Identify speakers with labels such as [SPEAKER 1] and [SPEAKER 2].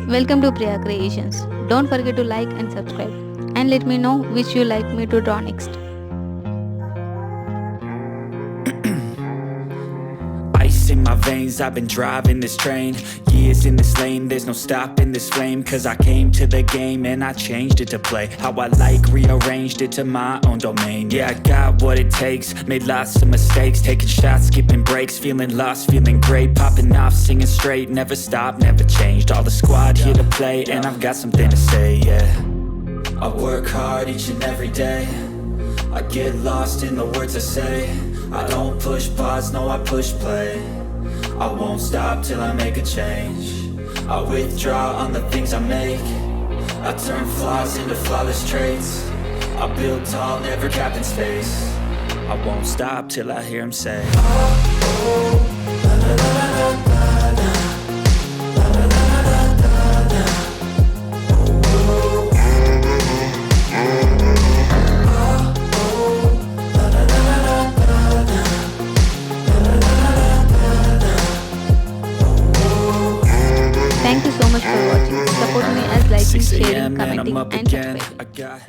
[SPEAKER 1] Welcome to Priya Creations. Don't forget to like and subscribe and let me know which you like me to draw next.
[SPEAKER 2] Ice in my veins, I've been driving this train. Years in this lane, there's no stopping this flame. Cause I came to the game and I changed it to play how I like, rearranged it to my own domain. Yeah, I got what it takes, made lots of mistakes, taking shots, skipping breaks, feeling lost, feeling great, popping off, singing straight, never stopped, never changed. All the squad here to play and I've got something to say, yeah. I work hard each and every day, I get lost in the words I say. I don't push pause, no I push play. I won't stop till I make a change. I withdraw on the things I make. I turn flaws into flawless traits. I build tall, never capped in space. I won't stop till I hear him say, oh, oh, la, la, la, la, la, la.
[SPEAKER 1] Thank you so much for watching. Support me as liking,
[SPEAKER 2] 6
[SPEAKER 1] sharing,
[SPEAKER 2] a.m. and I'm
[SPEAKER 1] commenting
[SPEAKER 2] up
[SPEAKER 1] and
[SPEAKER 2] again.
[SPEAKER 1] subscribing.
[SPEAKER 2] I got